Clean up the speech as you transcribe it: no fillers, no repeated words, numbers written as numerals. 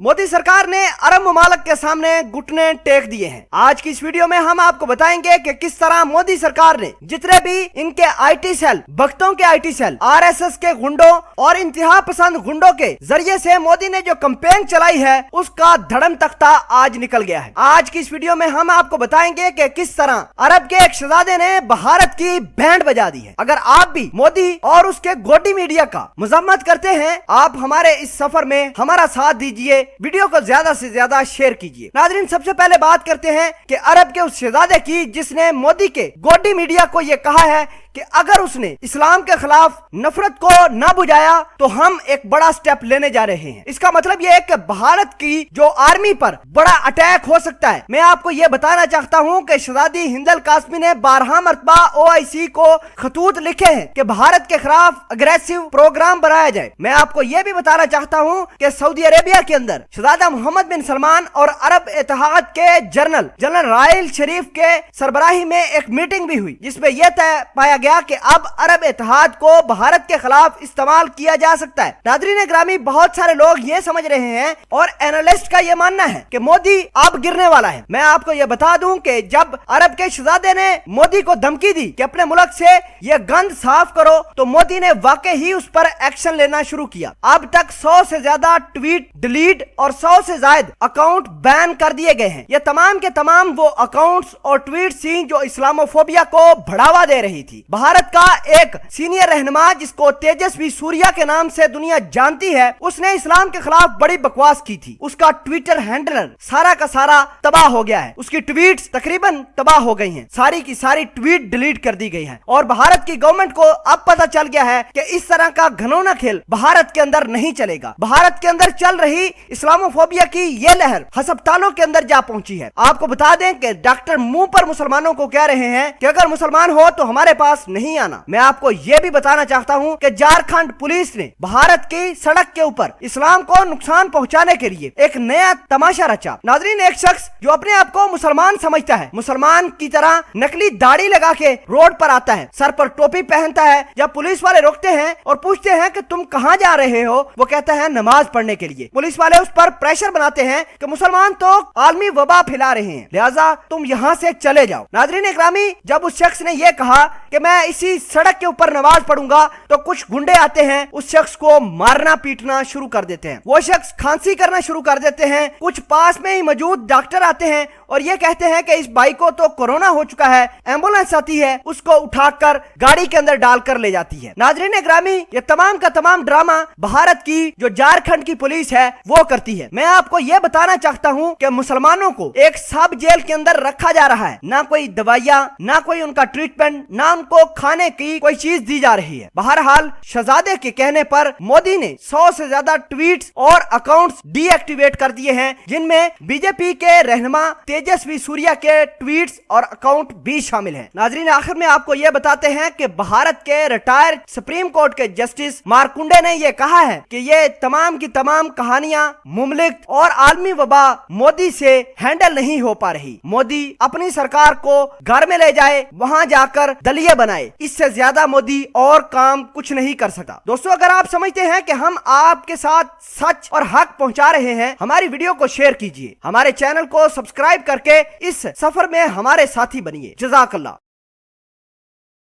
मोदी सरकार ने अरब ममालिक के सामने घुटने टेक दिए हैं। आज की इस वीडियो में हम आपको बताएंगे कि किस तरह मोदी सरकार ने जितने भी इनके आईटी सेल, भक्तों के आईटी सेल, आरएसएस के गुंडों और इंतहा पसंद गुंडों के जरिए से मोदी ने जो कैंपेन चलाई है उसका धड़म तख्ता आज निकल गया है। आज की इस वीडियो में हम आपको बताएंगे कि किस तरह अरब के एक शहजादे ने भारत की बैंड बजा दी है। अगर आप भी मोदी और उसके गोदी मीडिया का मजम्मत करते हैं, आप हमारे इस सफर में हमारा साथ दीजिए, वीडियो को ज्यादा से ज्यादा शेयर कीजिए। नाज़रीन, सबसे पहले बात करते हैं कि अरब के उस शहजादे की जिसने मोदी के गोदी मीडिया को यह कहा है कि अगर उसने इस्लाम के खिलाफ नफरत को न बुझाया तो हम एक बड़ा स्टेप लेने जा रहे हैं। इसका मतलब यह है कि भारत की जो आर्मी पर बड़ा अटैक हो सकता है। मैं आपको यह बताना चाहता हूं कि शहजादी हिंद अल कासमी ने 12 मरतबा OIC को खतूत लिखे हैं कि भारत के खिलाफ अग्रेसिव प्रोग्राम बनाया जाए। मैं आपको यह भी बताना चाहता हूं कि सऊदी अरेबिया के अंदर शहजादा मोहम्मद बिन सलमान और अरब इत्तेहाद के जनरल राइल शरीफ के सरबराही में एक मीटिंग भी हुई, जिसमें यह तय पाया कि अब अरब इत्तेहाद को भारत के खिलाफ इस्तेमाल किया जा सकता है। नाज़रीन ग्रामी, बहुत सारे लोग ये समझ रहे हैं और एनालिस्ट का ये मानना है कि मोदी अब गिरने वाला है। मैं आपको ये बता दूं कि जब अरब के शहजादे ने मोदी को धमकी दी कि अपने मुल्क से ये गंद साफ करो, तो मोदी ने वाकई ही उस पर एक्शन लेना शुरू किया। अब तक 100 से ज्यादा ट्वीट डिलीट और 100 से ज्यादा अकाउंट बैन कर दिए गए हैं। ये तमाम के तमाम वो अकाउंट्स और ट्वीट थी जो इस्लामोफोबिया को बढ़ावा दे रही थी। भारत का एक सीनियर रहनुमा जिसको तेजस्वी सूर्या के नाम से दुनिया जानती है, उसने इस्लाम के खिलाफ बड़ी बकवास की थी। उसका ट्विटर हैंडलर सारा का सारा तबाह हो गया है। उसकी ट्वीट्स तकरीबन तबाह हो गई हैं। सारी की सारी ट्वीट डिलीट कर दी गई है और भारत की गवर्नमेंट को अब पता चल गया है कि इस तरह का घिनौना खेल भारत के अंदर नहीं चलेगा। भारत के अंदर चल रही इस्लामोफोबिया की ये लहर अस्पतालों के अंदर जा पहुंची है। आपको बता दें कि डॉक्टर मुंह पर मुसलमानों को कह रहे हैं कि अगर मुसलमान हो तो हमारे पास नहीं आना। मैं आपको यह भी बताना चाहता हूं कि झारखंड पुलिस ने भारत की सड़क के ऊपर इस्लाम को नुकसान पहुंचाने के लिए एक नया तमाशा रचा। नाज़रीन, एक शख्स जो अपने आप को मुसलमान समझता है, मुसलमान की तरह नकली दाढ़ी लगा के रोड पर आता है, सर पर टोपी पहनता है। जब पुलिस वाले रोकते हैं और पूछते हैं कि तुम कहां जा रहे हो, वो कहता है नमाज पढ़ने के लिए। पुलिस वाले उस पर प्रेशर बनाते हैं कि मुसलमान तो आलमी वबा फैला रहे हैं, लिहाजा तुम यहां से चले जाओ। नाज़रीन ग्रामी, जब उस शख्स ने यह कहा कि मैं इसी सड़क के ऊपर नमाज पढ़ूंगा, तो कुछ गुंडे आते हैं, उस शख्स को मारना पीटना शुरू कर देते हैं। वो शख्स खांसी करना शुरू कर देते हैं। कुछ पास में ही मौजूद डॉक्टर आते हैं और ये कहते हैं कि इस भाई को तो कोरोना हो चुका है। एम्बुलेंस आती है, उसको उठाकर गाड़ी के अंदर डालकर ले जाती है। नाज़रीन ग्रामी, ये तमाम का तमाम ड्रामा भारत की जो झारखंड की पुलिस है वो करती है। मैं आपको ये बताना चाहता हूँ कि मुसलमानों को एक सब जेल के अंदर रखा जा रहा है। ना कोई दवाइयाँ, ना कोई उनका ट्रीटमेंट, ना उनको खाने की कोई चीज दी जा रही है। बहरहाल शहजादे के कहने पर मोदी ने 100 से ज्यादा ट्वीट्स और अकाउंट्स डीएक्टिवेट कर दिए हैं, जिनमें बीजेपी के रहनुमा तेजस्वी सूर्या के ट्वीट्स और अकाउंट भी शामिल हैं। नाज़रीन, आखिर में आपको यह बताते हैं कि भारत के रिटायर्ड सुप्रीम कोर्ट के जस्टिस मारकुंडे ने यह कहा है कि ये तमाम की तमाम कहानियां मुमलिक और आलमी वबा मोदी से हैंडल नहीं हो पा रही। मोदी अपनी सरकार को घर में ले जाए, वहां जाकर दलिया बनाए, इससे ज्यादा मोदी और काम कुछ नहीं कर सकता। दोस्तों, अगर आप समझते हैं कि हम आपके साथ सच और हक पहुंचा रहे हैं, हमारी वीडियो को शेयर कीजिए, हमारे चैनल को सब्सक्राइब करके इस सफर में हमारे साथी बनिए। जज़ाकल्लाह।